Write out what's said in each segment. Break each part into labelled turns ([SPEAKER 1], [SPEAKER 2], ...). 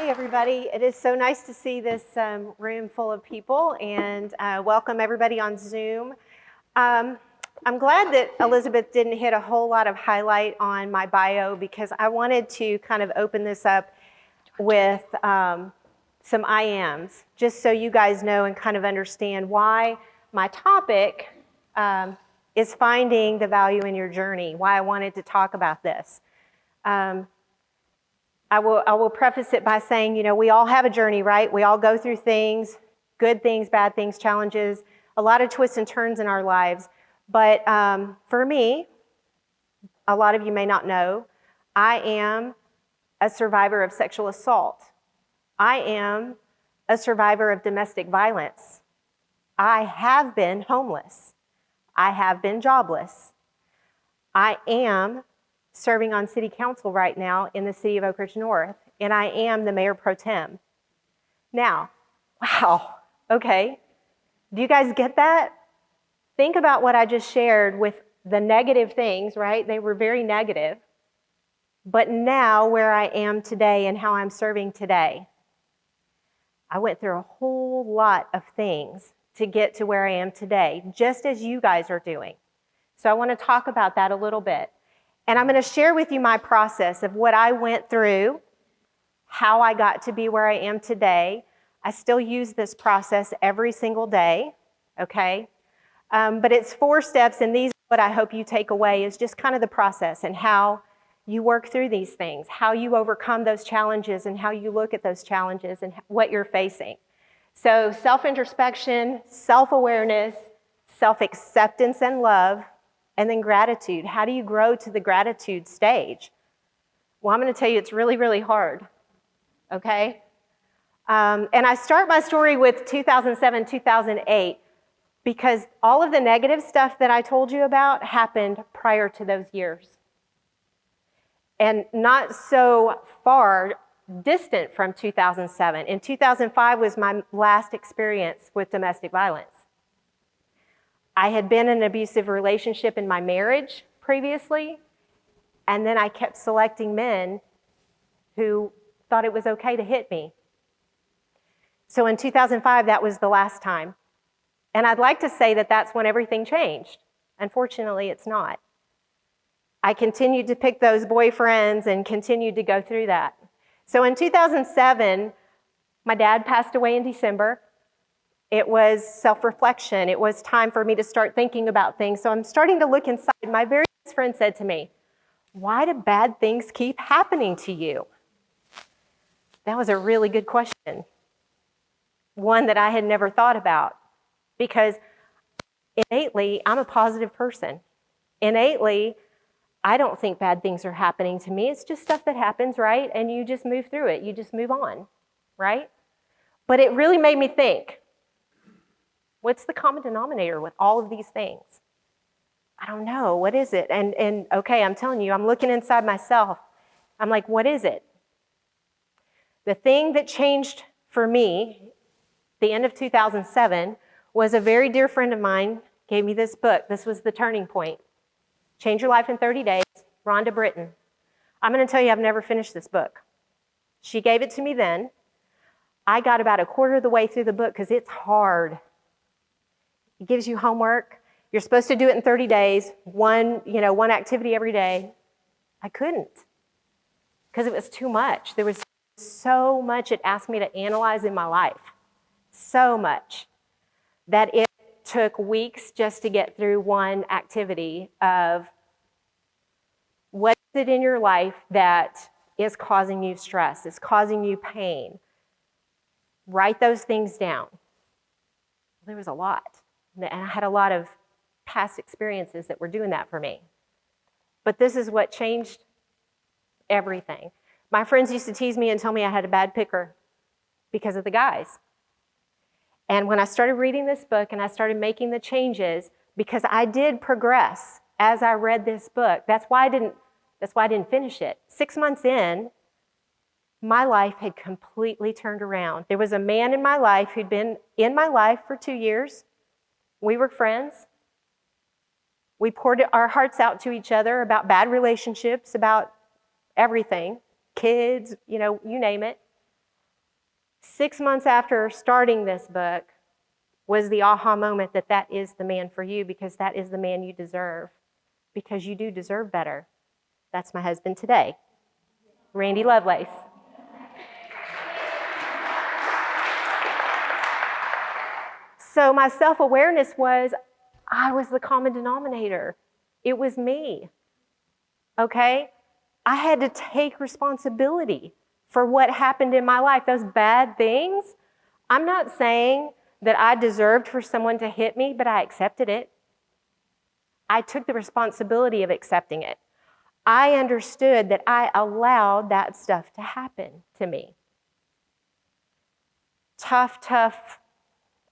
[SPEAKER 1] Hi, everybody. It is so nice to see this room full of people, and welcome everybody on Zoom. I'm glad that Elizabeth didn't hit a whole lot of highlight on my bio because I wanted to kind of open this up with some I ams, just so you guys know and kind of understand why my topic is finding the value in your journey, why I wanted to talk about this. I will preface it by saying, you know, we all have a journey, right? We all go through things, good things, bad things, challenges, a lot of twists and turns in our lives. But for me, a lot of you may not know, I am a survivor of sexual assault. I am a survivor of domestic violence. I have been homeless. I have been jobless. I am serving on city council right now in the city of Oak Ridge North, and I am the mayor pro tem. Now, wow, okay. Do you guys get that? Think about what I just shared with the negative things, right? They were very negative. But now where I am today and how I'm serving today, I went through a whole lot of things to get to where I am today, just as you guys are doing. So I want to talk about that a little bit. And I'm going to share with you my process of what I went through, how I got to be where I am today. I still use this process every single day, okay? But it's 4 steps, and these, what I hope you take away is just kind of the process and how you work through these things, how you overcome those challenges and how you look at those challenges and what you're facing. So self-introspection, self-awareness, self-acceptance and love, and then gratitude. How do you grow to the gratitude stage? Well, I'm going to tell you it's really, really hard, okay? And I start my story with 2007, 2008, because all of the negative stuff that I told you about happened prior to those years. And not so far distant from 2007. In 2005 was my last experience with domestic violence. I had been in an abusive relationship in my marriage previously, and then I kept selecting men who thought it was okay to hit me. So in 2005, that was the last time. And I'd like to say that that's when everything changed. Unfortunately, it's not. I continued to pick those boyfriends and continued to go through that. So in 2007, my dad passed away in December. It was self-reflection. It was time for me to start thinking about things. So I'm starting to look inside. My very best friend said to me, "Why do bad things keep happening to you?" That was a really good question. One that I had never thought about, because innately, I'm a positive person. Innately, I don't think bad things are happening to me. It's just stuff that happens, right? And you just move through it. You just move on, right? But it really made me think, what's the common denominator with all of these things? I don't know. What is it? And okay, I'm telling you, I'm looking inside myself. I'm like, what is it? The thing that changed for me, the end of 2007, was a very dear friend of mine gave me this book. This was the turning point. Change Your Life in 30 Days, Rhonda Britton. I'm going to tell you, I've never finished this book. She gave it to me then. I got about a quarter of the way through the book because it's hard. It gives you homework. You're supposed to do it in 30 days, one activity every day. I couldn't because it was too much. There was so much it asked me to analyze in my life, so much, that it took weeks just to get through one activity of what is it in your life that is causing you stress, is causing you pain. Write those things down. There was a lot. And I had a lot of past experiences that were doing that for me. But this is what changed everything. My friends used to tease me and tell me I had a bad picker because of the guys. And when I started reading this book and I started making the changes, because I did progress as I read this book, that's why I didn't finish it. 6 months in, my life had completely turned around. There was a man in my life who'd been in my life for 2 years. We were friends. We poured our hearts out to each other about bad relationships, about everything, kids, you name it. 6 months after starting this book was the aha moment that that is the man for you, because that is the man you deserve, because you do deserve better. That's my husband today, Randy Lovelace. So my self-awareness was, I was the common denominator. It was me, okay? I had to take responsibility for what happened in my life, those bad things. I'm not saying that I deserved for someone to hit me, but I accepted it. I took the responsibility of accepting it. I understood that I allowed that stuff to happen to me. Tough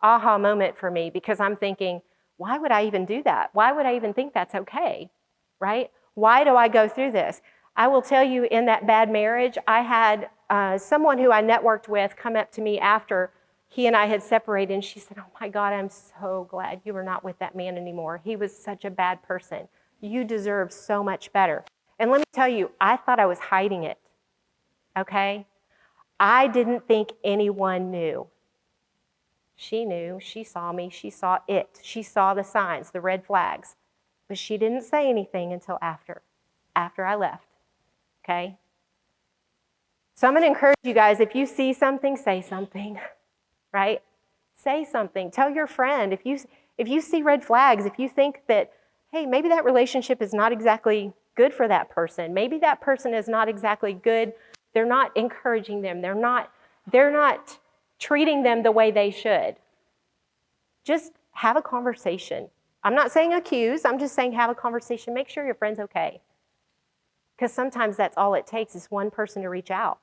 [SPEAKER 1] aha moment for me, because I'm thinking, why would I even do that? Why would I even think that's okay, right? Why do I go through this? I will tell you, in that bad marriage, I had someone who I networked with come up to me after he and I had separated, and she said, oh my God, I'm so glad you were not with that man anymore. He was such a bad person. You deserve so much better. And let me tell you, I thought I was hiding it, okay? I didn't think anyone knew. She knew, she saw me, she saw it. She saw the signs, the red flags. But she didn't say anything until after I left, okay? So I'm going to encourage you guys, if you see something, say something, right? Say something. Tell your friend. If you see red flags, if you think that, hey, maybe that relationship is not exactly good for that person. Maybe that person is not exactly good. They're not encouraging them. They're not treating them the way they should. Just have a conversation. I'm not saying accuse. I'm just saying have a conversation. Make sure your friend's okay. Because sometimes that's all it takes, is one person to reach out.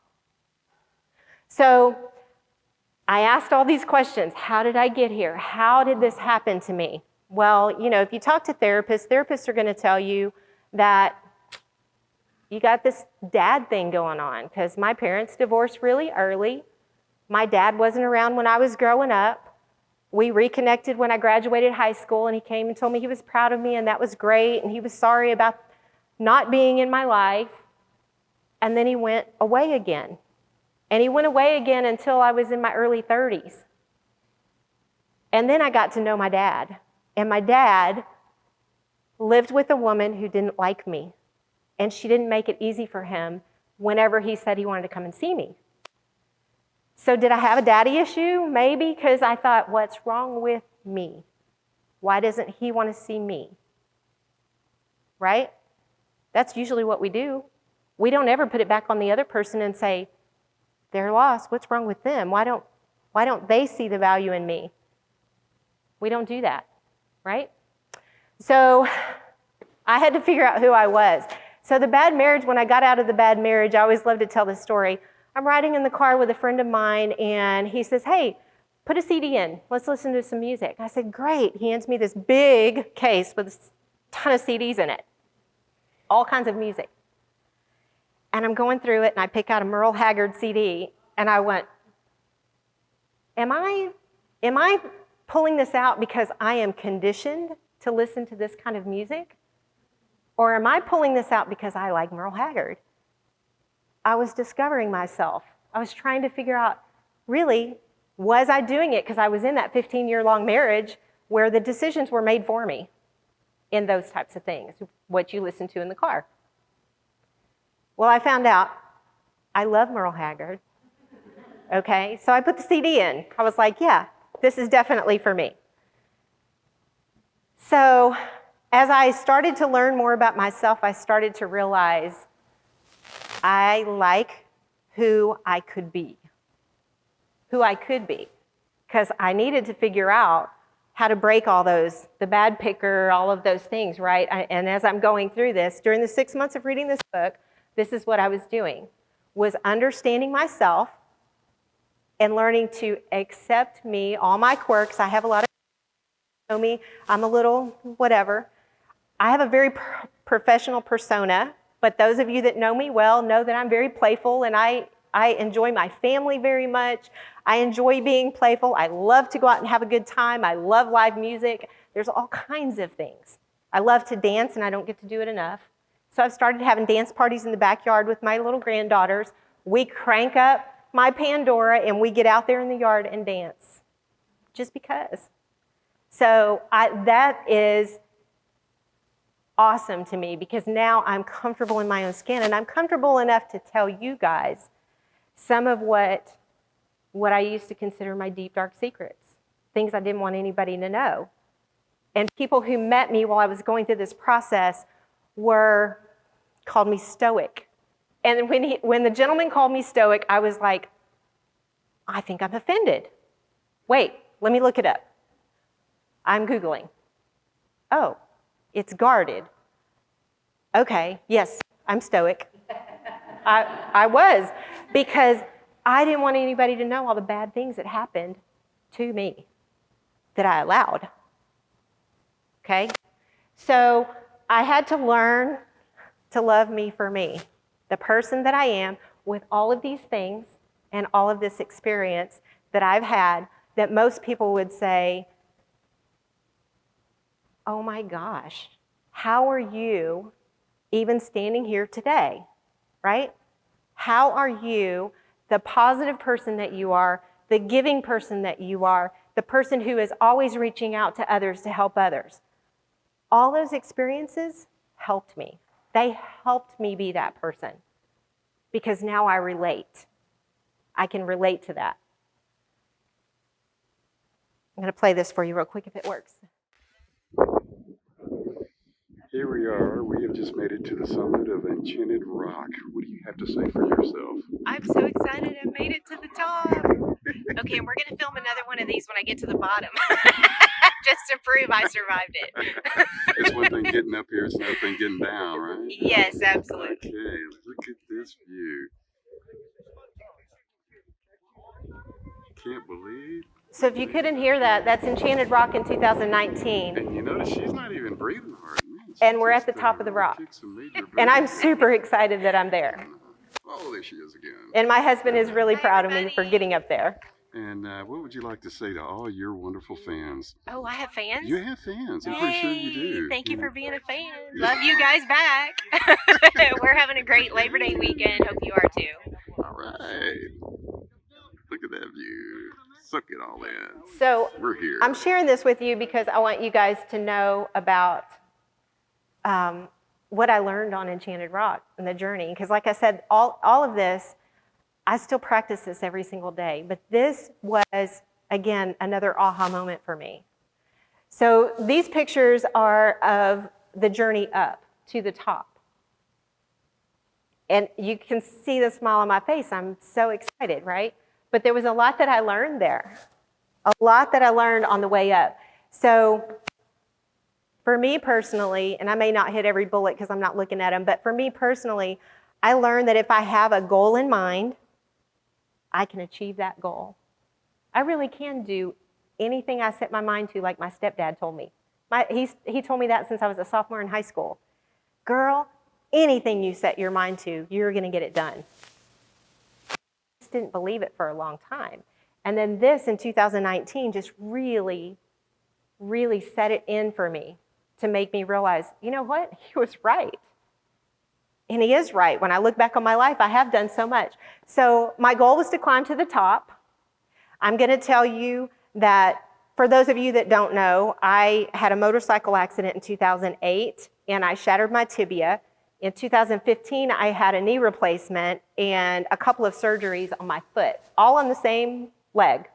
[SPEAKER 1] So I asked all these questions. How did I get here? How did this happen to me? Well, if you talk to therapists are going to tell you that you got this dad thing going on, because my parents divorced really early. My dad wasn't around when I was growing up. We reconnected when I graduated high school, and he came and told me he was proud of me, and that was great, and he was sorry about not being in my life. And then he went away again. And he went away again until I was in my early 30s. And then I got to know my dad. And my dad lived with a woman who didn't like me. And she didn't make it easy for him whenever he said he wanted to come and see me. So did I have a daddy issue? Maybe, because I thought, what's wrong with me? Why doesn't he want to see me? Right? That's usually what we do. We don't ever put it back on the other person and say, they're lost. What's wrong with them? Why don't they see the value in me? We don't do that, right? So I had to figure out who I was. So the bad marriage, when I got out of the bad marriage, I always love to tell this story. I'm riding in the car with a friend of mine, and he says, hey, put a CD in. Let's listen to some music. I said, great. He hands me this big case with a ton of CDs in it, all kinds of music. And I'm going through it, and I pick out a Merle Haggard CD, and I went, am I pulling this out because I am conditioned to listen to this kind of music? Or am I pulling this out because I like Merle Haggard? I was discovering myself. I was trying to figure out, really, was I doing it because I was in that 15-year-long marriage where the decisions were made for me in those types of things, what you listen to in the car. Well, I found out I love Merle Haggard, okay? So I put the CD in. I was like, yeah, this is definitely for me. So as I started to learn more about myself, I started to realize I like who I could be, because I needed to figure out how to break all those, the bad picker, all of those things, right? And as I'm going through this, during the 6 months of reading this book, this is what I was doing, was understanding myself and learning to accept me, all my quirks. I have a lot of know me. I'm a little whatever. I have a very professional persona, but those of you that know me well know that I'm very playful, and I enjoy my family very much. I enjoy being playful. I love to go out and have a good time. I love live music. There's all kinds of things. I love to dance, and I don't get to do it enough. So I've started having dance parties in the backyard with my little granddaughters. We crank up my Pandora and we get out there in the yard and dance. Just because. So that is awesome to me because now I'm comfortable in my own skin and I'm comfortable enough to tell you guys some of what I used to consider my deep, dark secrets, things I didn't want anybody to know. And people who met me while I was going through this process called me stoic. And when the gentleman called me stoic, I was like, I think I'm offended. Wait, let me look it up. I'm Googling. Oh, it's guarded. Okay, yes, I'm stoic. I was, because I didn't want anybody to know all the bad things that happened to me that I allowed. Okay? So I had to learn to love me for me, the person that I am with all of these things and all of this experience that I've had that most people would say, oh my gosh, how are you even standing here today, right? How are you the positive person that you are, the giving person that you are, the person who is always reaching out to others to help others? All those experiences helped me. They helped me be that person because now I relate. I can relate to that. I'm going to play this for you real quick if it works.
[SPEAKER 2] Here we are. We have just made it to the summit of Enchanted Rock. What do you have to say for yourself?
[SPEAKER 1] I'm so excited I made it to the top. Okay, and we're going to film another one of these when I get to the bottom. Just to prove I survived it.
[SPEAKER 2] It's one thing getting up here, it's another thing getting down, right?
[SPEAKER 1] Yes, absolutely.
[SPEAKER 2] Okay, look at this view. Can't believe.
[SPEAKER 1] So if you couldn't hear that, that's Enchanted Rock in 2019.
[SPEAKER 2] And you notice she's not even breathing hard. Man,
[SPEAKER 1] and we're at the top of the rock. And I'm super excited that I'm there.
[SPEAKER 2] Oh, there she is again.
[SPEAKER 1] And my husband is really proud of me for getting up there.
[SPEAKER 2] And what would you like to say to all your wonderful fans?
[SPEAKER 1] Oh, I have fans?
[SPEAKER 2] You have fans. I'm pretty sure you do.
[SPEAKER 1] Thank you for being a fan. Love you guys back. We're having a great Labor Day weekend. Hope you are too.
[SPEAKER 2] All right. Look at that view. Suck it all in.
[SPEAKER 1] So
[SPEAKER 2] we're here.
[SPEAKER 1] I'm sharing this with you because I want you guys to know about what I learned on Enchanted Rock and the journey. Because like I said, all of this, I still practice this every single day. But this was, again, another aha moment for me. So these pictures are of the journey up to the top. And you can see the smile on my face. I'm so excited, right? But there was a lot that I learned there. A lot that I learned on the way up. So for me personally, and I may not hit every bullet because I'm not looking at them, but for me personally, I learned that if I have a goal in mind, I can achieve that goal. I really can do anything I set my mind to, like my stepdad told me. He told me that since I was a sophomore in high school. Girl, anything you set your mind to, you're going to get it done. I just didn't believe it for a long time. And then this in 2019 just really, really set it in for me to make me realize, you know what? He was right. And he is right. When I look back on my life, I have done so much. So my goal was to climb to the top. I'm going to tell you that for those of you that don't know, I had a motorcycle accident in 2008, and I shattered my tibia. In 2015, I had a knee replacement and a couple of surgeries on my foot, all on the same leg,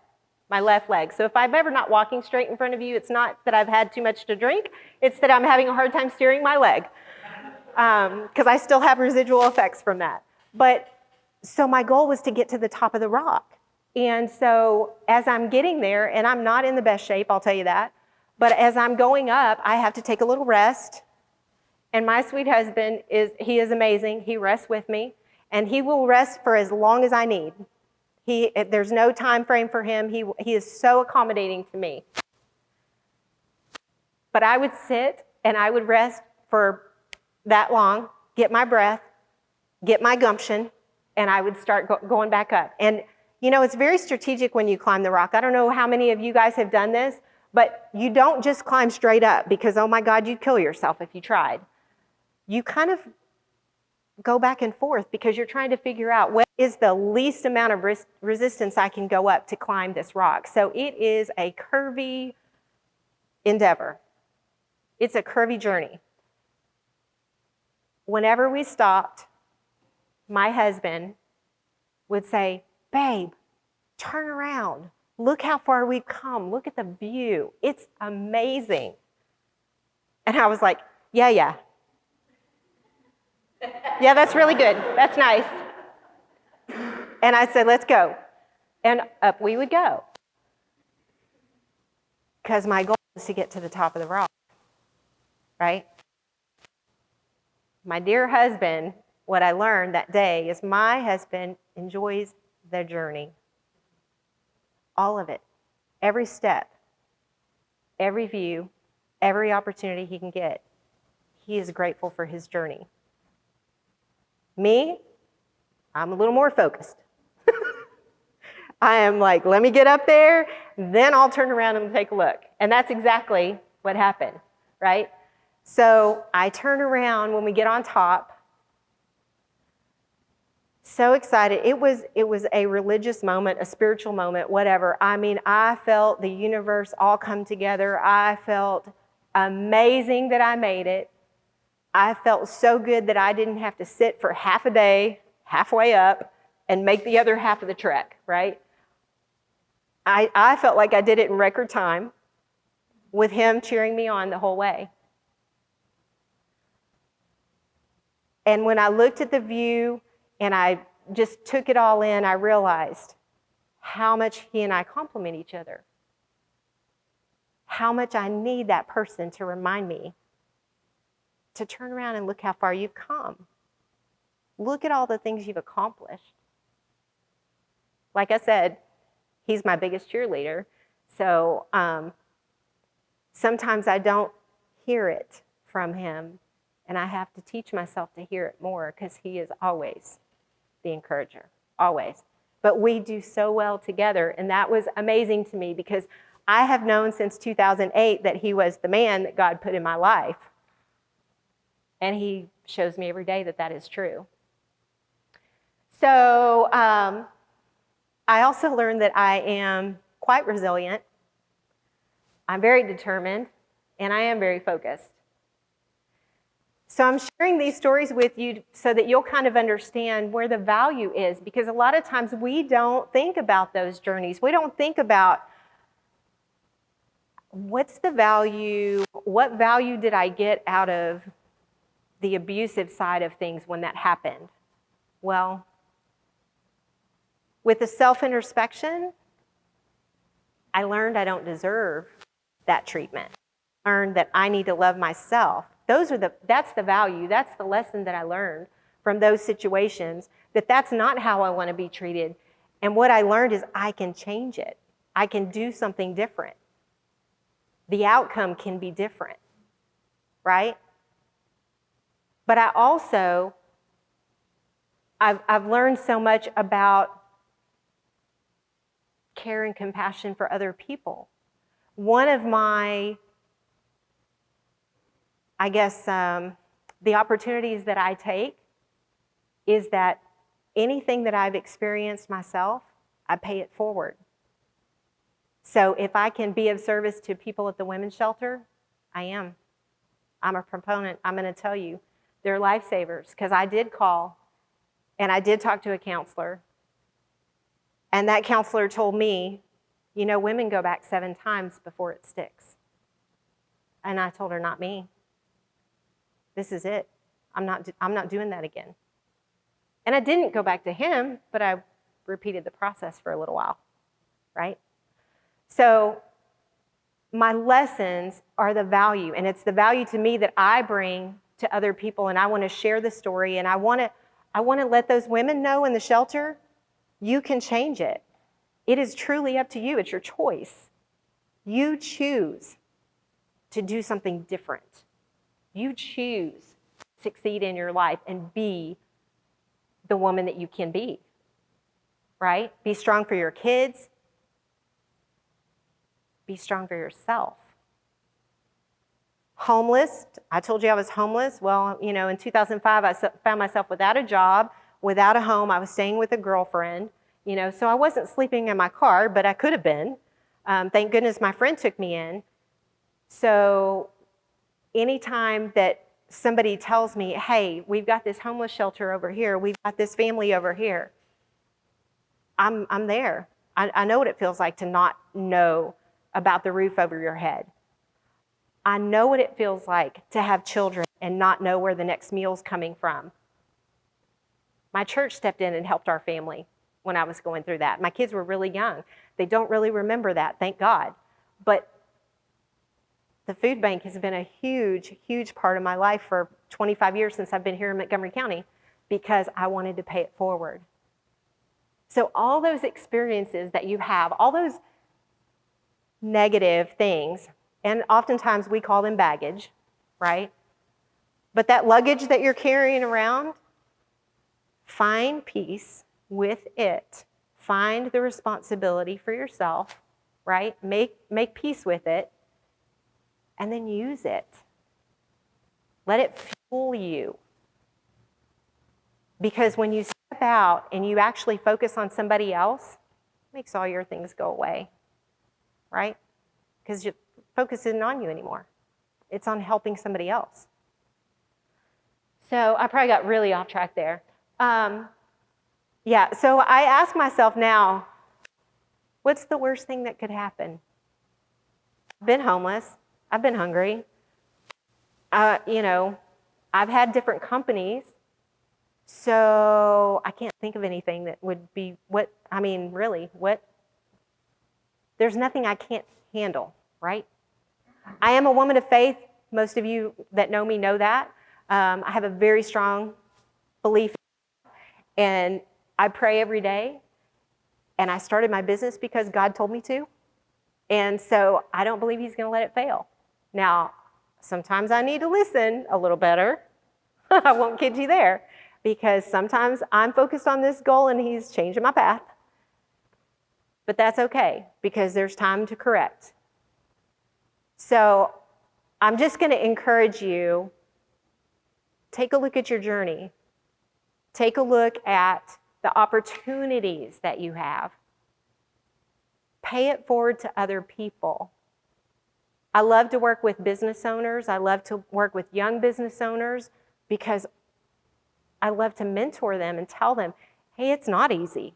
[SPEAKER 1] my left leg. So if I'm ever not walking straight in front of you, it's not that I've had too much to drink, it's that I'm having a hard time steering my leg. Because I still have residual effects from that. But so my goal was to get to the top of the rock. And so as I'm getting there, and I'm not in the best shape, I'll tell you that, but as I'm going up, I have to take a little rest. And my sweet husband, he is amazing. He rests with me, and he will rest for as long as I need. There's no time frame for him. He is so accommodating to me. But I would sit and I would rest for that long, get my breath, get my gumption, and I would start going back up. And you know, it's very strategic when you climb the rock. I don't know how many of you guys have done this, but you don't just climb straight up because, oh my God, you'd kill yourself if you tried. You kind of go back and forth because you're trying to figure out what is the least amount of resistance I can go up to climb this rock. So it is a curvy endeavor. It's a curvy journey. Whenever we stopped, my husband would say, babe, turn around. Look how far we've come. Look at the view. It's amazing. And I was like, yeah. Yeah, that's really good. That's nice. And I said, let's go. And up we would go. Because my goal is to get to the top of the rock, right? My dear husband, what I learned that day is my husband enjoys the journey. All of it. Every step, every view, every opportunity he can get. He is grateful for his journey. Me, I'm a little more focused. I am like, let me get up there, then I'll turn around and take a look. And that's exactly what happened, right? So I turn around when we get on top. So excited. It was a religious moment, a spiritual moment, whatever. I mean, I felt the universe all come together. I felt amazing that I made it. I felt so good that I didn't have to sit for half a day, halfway up, and make the other half of the trek, right? I felt like I did it in record time with him cheering me on the whole way. And when I looked at the view and I just took it all in, I realized how much he and I complement each other. How much I need that person to remind me to turn around and look how far you've come. Look at all the things you've accomplished. Like I said, he's my biggest cheerleader. So sometimes I don't hear it from him, and I have to teach myself to hear it more because he is always the encourager, always. But we do so well together, and that was amazing to me because I have known since 2008 that he was the man that God put in my life. And he shows me every day that that is true. So I also learned that I am quite resilient. I'm very determined, and I am very focused. So I'm sharing these stories with you so that you'll kind of understand where the value is, because a lot of times we don't think about those journeys. We don't think about what's the value, what value did I get out of the abusive side of things when that happened? Well, with the self-introspection, I learned I don't deserve that treatment. I learned that I need to love myself. That's the value. That's the lesson that I learned from those situations, that's not how I want to be treated. And what I learned is I can change it. I can do something different. The outcome can be different, right? But I also, I've learned so much about care and compassion for other people. One of my, I guess, the opportunities that I take is that anything that I've experienced myself, I pay it forward. So if I can be of service to people at the women's shelter, I am. I'm a proponent. I'm going to tell you, they're lifesavers, because I did call and I did talk to a counselor. And that counselor told me, you know, women go back 7 times before it sticks. And I told her, not me. This is it. I'm not doing that again. And I didn't go back to him, but I repeated the process for a little while, right? So my lessons are the value, and it's the value to me that I bring to other people, and I want to share the story, and I want to let those women know in the shelter, you can change it. It is truly up to you. It's your choice. You choose to do something different. You choose to succeed in your life and be the woman that you can be, right? Be strong for your kids. Be strong for yourself. Homeless. I told you I was homeless. Well, in 2005, I found myself without a job, without a home. I was staying with a girlfriend, so I wasn't sleeping in my car, but I could have been. Thank goodness my friend took me in. So anytime that somebody tells me, hey, we've got this homeless shelter over here, we've got this family over here, I'm there. I know what it feels like to not know about the roof over your head. I know what it feels like to have children and not know where the next meal's coming from. My church stepped in and helped our family when I was going through that. My kids were really young. They don't really remember that, thank God. But the food bank has been a huge, huge part of my life for 25 years since I've been here in Montgomery County because I wanted to pay it forward. So all those experiences that you have, all those negative things, and oftentimes we call them baggage, right? But that luggage that you're carrying around, find peace with it. Find the responsibility for yourself, right? Make peace with it, and then use it. Let it fuel you. Because when you step out and you actually focus on somebody else, it makes all your things go away, right? Because your focus isn't on you anymore. It's on helping somebody else. So I probably got really off track there. So I ask myself now, what's the worst thing that could happen? I've been homeless. I've been hungry. I've had different companies. So I can't think of anything that would be there's nothing I can't handle, right? I am a woman of faith. Most of you that know me know that. I have a very strong belief, and I pray every day, and I started my business because God told me to, and so I don't believe He's going to let it fail. Now, sometimes I need to listen a little better. I won't kid you there, because sometimes I'm focused on this goal and He's changing my path. But that's okay, because there's time to correct. So I'm just going to encourage you, take a look at your journey. Take a look at the opportunities that you have. Pay it forward to other people. I love to work with business owners. I love to work with young business owners because I love to mentor them and tell them, hey, it's not easy.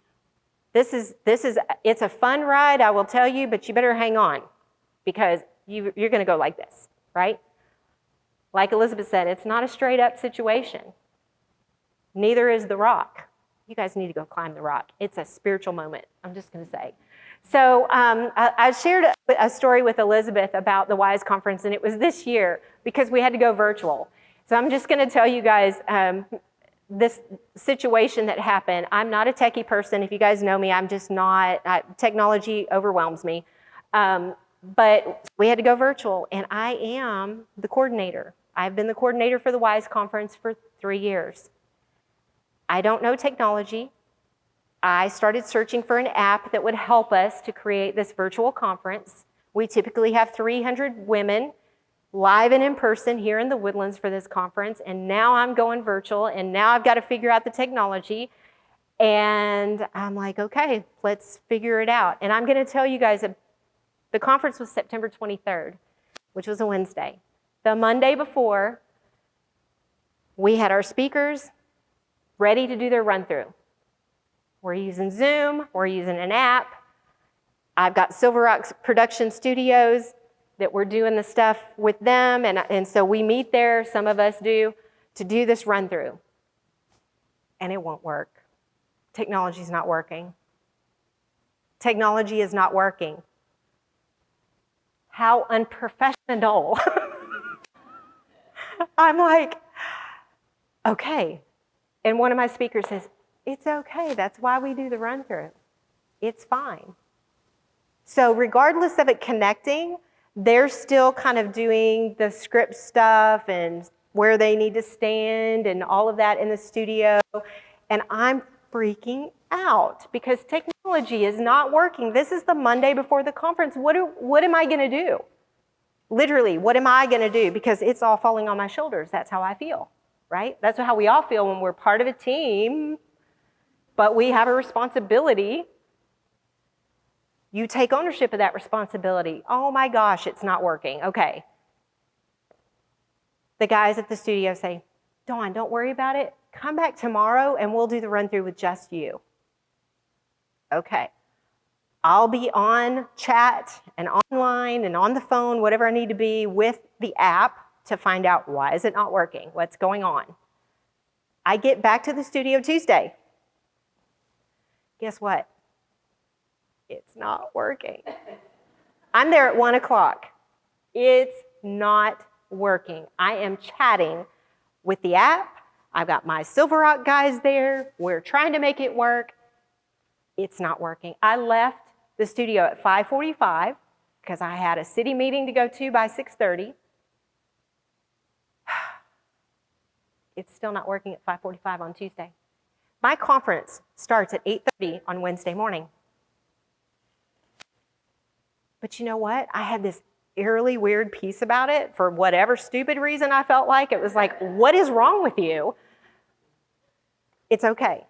[SPEAKER 1] It's a fun ride, I will tell you, but you better hang on because you're going to go like this, right? Like Elizabeth said, it's not a straight up situation. Neither is the rock. You guys need to go climb the rock. It's a spiritual moment, I'm just going to say. So I shared a story with Elizabeth about the WISE conference, and it was this year because we had to go virtual. So I'm just going to tell you guys this situation that happened. I'm not a techie person. If you guys know me, I'm just not. Technology overwhelms me. But we had to go virtual, and I am the coordinator. I've been the coordinator for the WISE conference for 3 years. I don't know technology. I started searching for an app that would help us to create this virtual conference. We typically have 300 women live and in person here in the Woodlands for this conference, and now I'm going virtual, and now I've got to figure out the technology, and I'm like, okay, let's figure it out. And I'm going to tell you guys, the conference was September 23rd, which was a Wednesday. The Monday before, we had our speakers ready to do their run-through. We're using Zoom, we're using an app. I've got Silver Rock Production Studios that we're doing the stuff with them, and so we meet there, some of us do, to do this run-through. And it won't work. Technology's not working. Technology is not working. How unprofessional. I'm like, okay. And one of my speakers says, it's okay, that's why we do the run-through. It's fine. So regardless of it connecting, they're still kind of doing the script stuff and where they need to stand and all of that in the studio. And I'm freaking out because technology is not working. This is the Monday before the conference. What am I going to do? Literally, what am I going to do? Because it's all falling on my shoulders. That's how I feel, right? That's how we all feel when we're part of a team, but we have a responsibility. You take ownership of that responsibility. Oh my gosh, it's not working. Okay. The guys at the studio say, Dawn, don't worry about it. Come back tomorrow and we'll do the run through with just you. Okay. I'll be on chat and online and on the phone, whatever I need to be with the app to find out why is it not working, what's going on. I get back to the studio Tuesday. Guess what? It's not working. I'm there at 1 o'clock. It's not working. I am chatting with the app. I've got my Silver Rock guys there. We're trying to make it work. It's not working. I left the studio at 5:45 because I had a city meeting to go to by 6:30. It's still not working at 5:45 on Tuesday. My conference starts at 8:30 on Wednesday morning. But you know what? I had this eerily weird peace about it for whatever stupid reason I felt like. It was like, what is wrong with you? It's okay.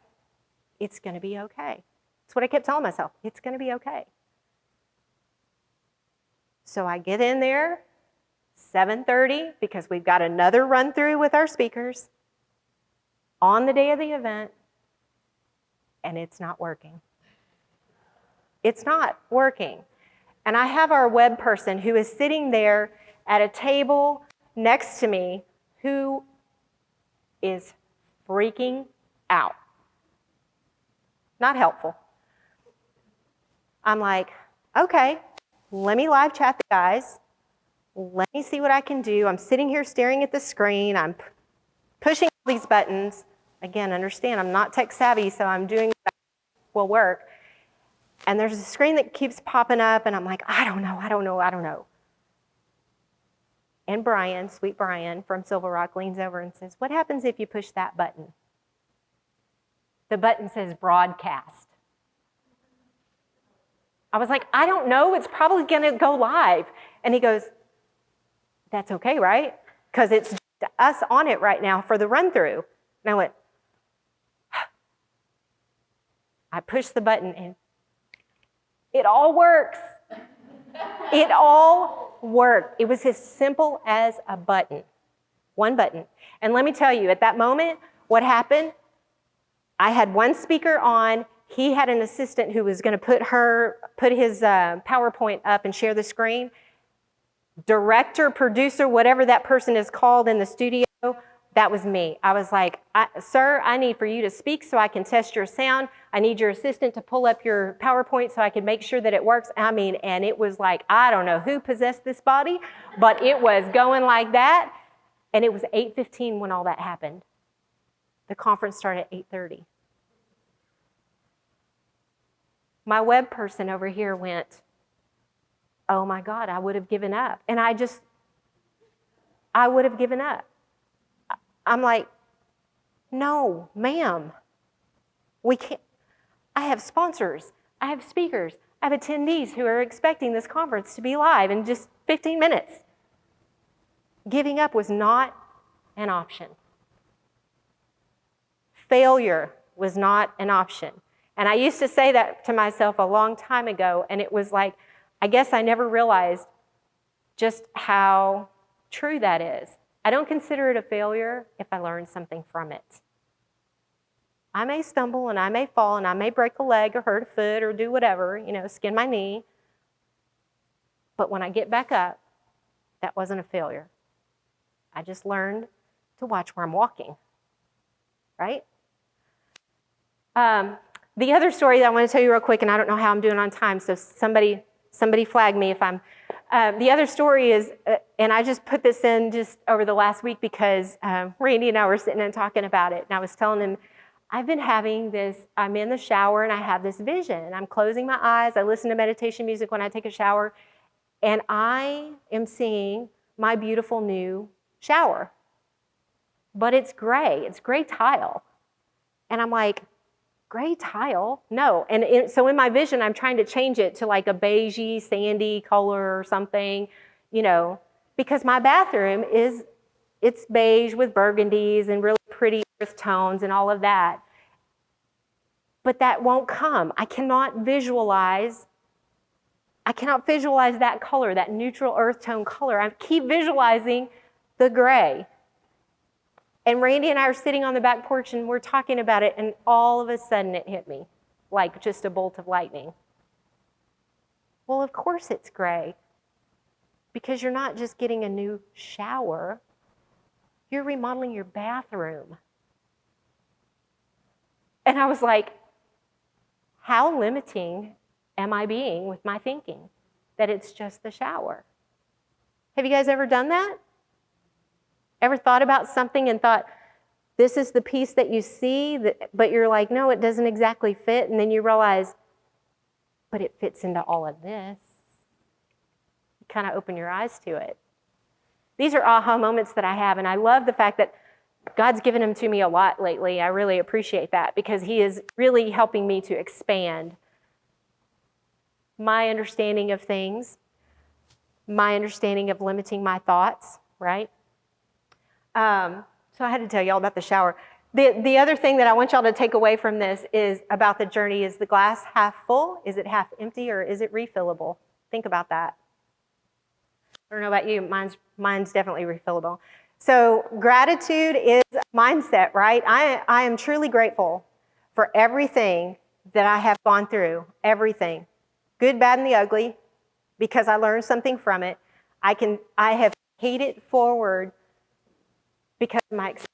[SPEAKER 1] It's going to be okay. That's what I kept telling myself. It's going to be okay. So I get in there, 7:30, because we've got another run through with our speakers on the day of the event, and it's not working. It's not working. And I have our web person who is sitting there at a table next to me who is freaking out. Not helpful. I'm like, okay, let me live chat the guys. Let me see what I can do. I'm sitting here staring at the screen. I'm pushing all these buttons. Again, understand, I'm not tech savvy, so I'm doing what will work. And there's a screen that keeps popping up, and I'm like, I don't know. And Brian, sweet Brian from Silver Rock, leans over and says, what happens if you push that button? The button says broadcast. I was like, I don't know. It's probably going to go live. And he goes, that's okay, right? Because it's just us on it right now for the run-through. And I went, I pushed the button, and it all works. It all worked. It was as simple as a button, one button. And let me tell you, at that moment, what happened, I had one speaker on. He had an assistant who was going to put his PowerPoint up and share the screen. Director, producer, whatever that person is called in the studio, that was me. I was like, sir, I need for you to speak so I can test your sound. I need your assistant to pull up your PowerPoint so I can make sure that it works. And it was like, I don't know who possessed this body, but it was going like that. And it was 8:15 when all that happened. The conference started at 8:30. My web person over here went, oh my God, I would have given up. And I would have given up. I'm like, no, ma'am, we can't. I have sponsors, I have speakers, I have attendees who are expecting this conference to be live in just 15 minutes. Giving up was not an option. Failure was not an option. And I used to say that to myself a long time ago, and it was like, I guess I never realized just how true that is. I don't consider it a failure if I learn something from it. I may stumble and I may fall and I may break a leg or hurt a foot or do whatever, skin my knee. But when I get back up, that wasn't a failure. I just learned to watch where I'm walking, right? The other story that I want to tell you real quick, and I don't know how I'm doing on time, so somebody flag me if I'm... the other story is, and I just put this in just over the last week because Randy and I were sitting and talking about it, and I was telling him, I've been having this, I'm in the shower and I have this vision, and I'm closing my eyes, I listen to meditation music when I take a shower, and I am seeing my beautiful new shower. But it's gray tile. And I'm like, gray tile? No. And so in my vision, I'm trying to change it to like a beigey, sandy color or something, because my bathroom it's beige with burgundies and really pretty earth tones and all of that. But that won't come. I cannot visualize that color, that neutral earth tone color. I keep visualizing the gray. And Randy and I are sitting on the back porch and we're talking about it, and all of a sudden it hit me like just a bolt of lightning. Well, of course it's gray, because you're not just getting a new shower, you're remodeling your bathroom. And I was like, how limiting am I being with my thinking that it's just the shower? Have you guys ever done that? Ever thought about something and thought, this is the piece that you see, but you're like, no, it doesn't exactly fit, and then you realize, but it fits into all of this. You kind of open your eyes to it. These are aha moments that I have, and I love the fact that God's given them to me a lot lately. I really appreciate that, because He is really helping me to expand my understanding of things, my understanding of limiting my thoughts, right? So I had to tell y'all about the shower. The other thing that I want y'all to take away from this is about the journey. Is the glass half full? Is it half empty? Or is it refillable? Think about that. I don't know about you. Mine's definitely refillable. So gratitude is a mindset, right? I am truly grateful for everything that I have gone through. Everything. Good, bad, and the ugly. Because I learned something from it. I have paid it forward because of my experience.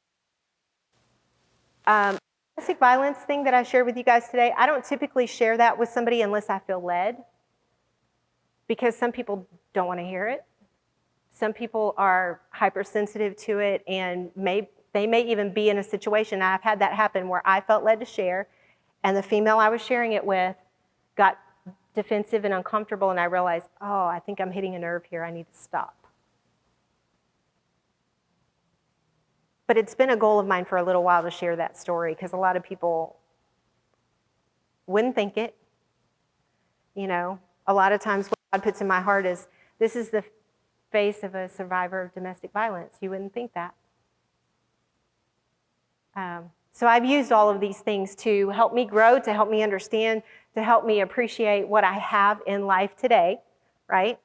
[SPEAKER 1] Domestic violence thing that I shared with you guys today, I don't typically share that with somebody unless I feel led, because some people don't want to hear it. Some people are hypersensitive to it, and they may even be in a situation. I've had that happen where I felt led to share, and the female I was sharing it with got defensive and uncomfortable, and I realized, oh, I think I'm hitting a nerve here. I need to stop. But it's been a goal of mine for a little while to share that story, because a lot of people wouldn't think it. You know, a lot of times what God puts in my heart is, this is the face of a survivor of domestic violence. You wouldn't think that. So I've used all of these things to help me grow, to help me understand, to help me appreciate what I have in life today, right?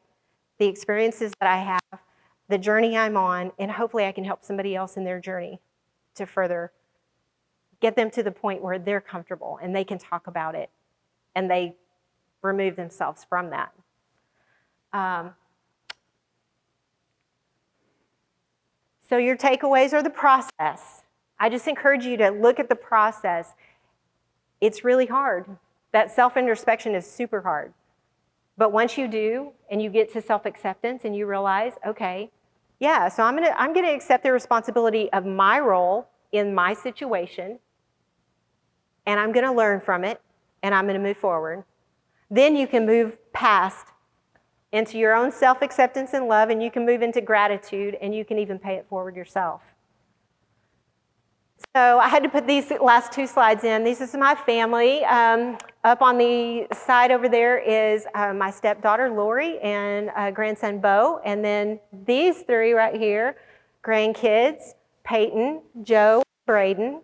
[SPEAKER 1] The experiences that I have, the journey I'm on, and hopefully I can help somebody else in their journey to further get them to the point where they're comfortable and they can talk about it and they remove themselves from that. So your takeaways are the process. I just encourage you to look at the process. It's really hard. That self-introspection is super hard. But once you do, and you get to self-acceptance and you realize, okay, yeah, so I'm gonna accept the responsibility of my role in my situation, and I'm gonna learn from it, and I'm gonna move forward. Then you can move past into your own self-acceptance and love, and you can move into gratitude, and you can even pay it forward yourself. So I had to put these last two slides in. This is my family. Up on the side over there is my stepdaughter, Lori, and grandson, Bo. And then these three right here, grandkids, Peyton, Joe, Braden.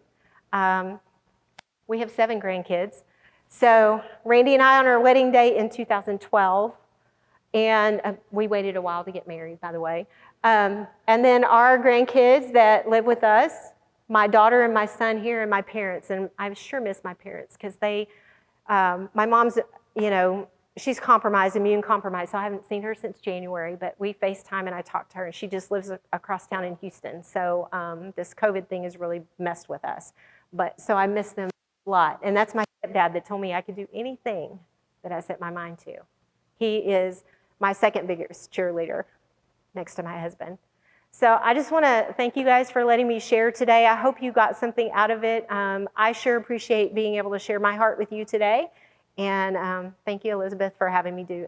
[SPEAKER 1] We have 7 grandkids. So Randy and I on our wedding day in 2012. And we waited a while to get married, by the way. And then our grandkids that live with us, my daughter and my son here, and my parents. And I sure miss my parents, because my mom's, she's compromised, immune compromised, so I haven't seen her since January, but we FaceTime and I talk to her, and she just lives across town in Houston. So this COVID thing has really messed with us. So I miss them a lot. And that's my stepdad that told me I could do anything that I set my mind to. He is my second biggest cheerleader next to my husband. So I just want to thank you guys for letting me share today. I hope you got something out of it. I sure appreciate being able to share my heart with you today. And thank you, Elizabeth, for having me do